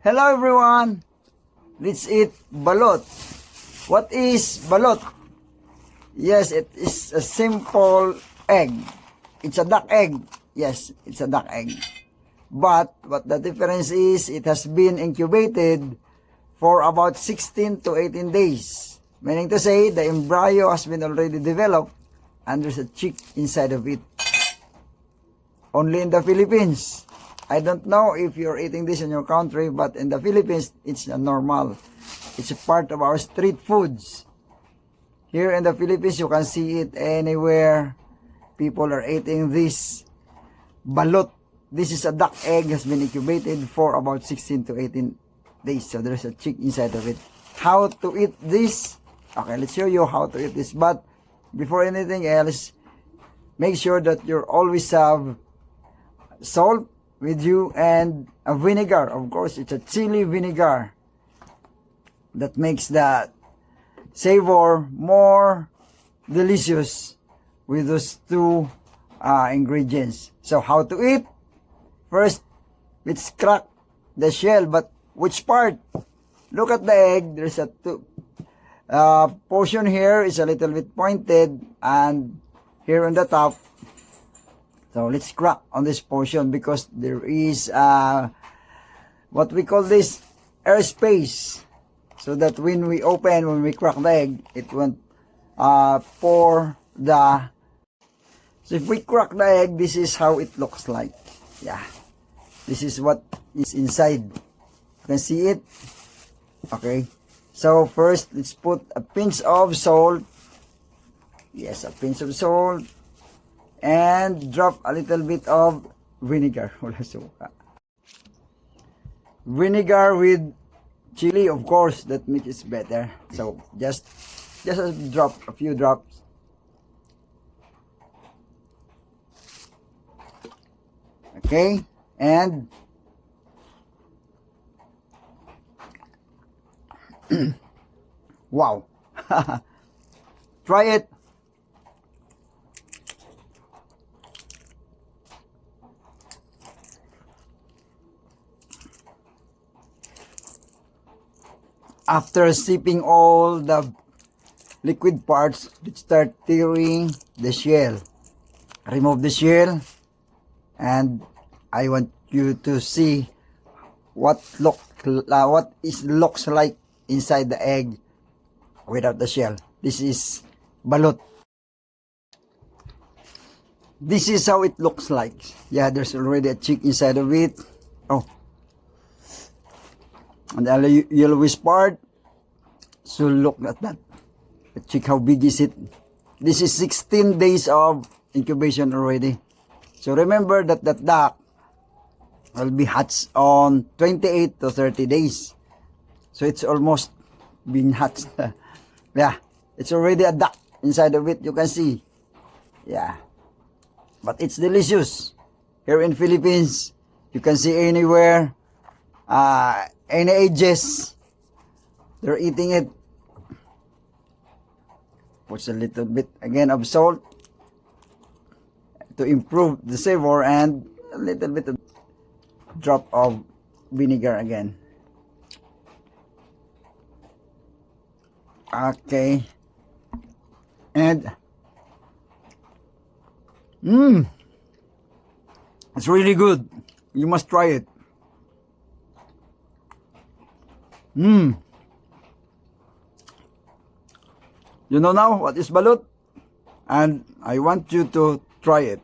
Hello everyone! Let's eat balot. What is balot? Yes, it is a simple egg. It's a duck egg. Yes, it's a duck egg. But what the difference is, it has been incubated for about 16 to 18 days. Meaning to say, the embryo has been already developed and there's a chick inside of it. Only in the Philippines. I don't know if you're eating this in your country, but in the Philippines, it's normal. It's a part of our street foods. Here in the Philippines, you can see it anywhere. People are eating this balot. This is a duck egg, has been incubated for about 16 to 18 days. So there's a chick inside of it. How to eat this? Okay, let's show you how to eat this. But before anything else, make sure that you always have salt with you and a vinegar. Of course, it's a chili vinegar that makes the savor more delicious with those two ingredients. So how to eat? First, let's crack the shell. But which part? Look at the egg. There's a portion here is a little bit pointed, and here on the top. So let's crack on this portion because there is what we call this air space, so that when we crack the egg, it won't pour the. So if we crack the egg, this is how it looks like. Yeah, this is what is inside. You can see it. Okay, so first let's put a pinch of salt. Yes, a pinch of salt. And drop a little bit of vinegar. Vinegar with chili, of course, that makes it better. So just a drop, a few drops. Okay, and wow. Try it. After sipping all the liquid parts, let's start tearing the shell. Remove the shell, and I want you to see what looks like inside the egg without the shell. This is balot. This is how it looks like. Yeah, there's already a chick inside of it. Oh. And the yellowish part, so look at that. Check how big is it. This is 16 days of incubation already. So remember that that duck will be hatched on 28 to 30 days. So it's almost been hatched. Yeah, it's already a duck inside of it, you can see. Yeah, but it's delicious. Here in Philippines, you can see anywhere. Any ages, they're eating it. Puts a little bit again of salt to improve the savor, and a little bit of drop of vinegar again. Okay, and it's really good. You must try it. You know now what is balot, and I want you to try it.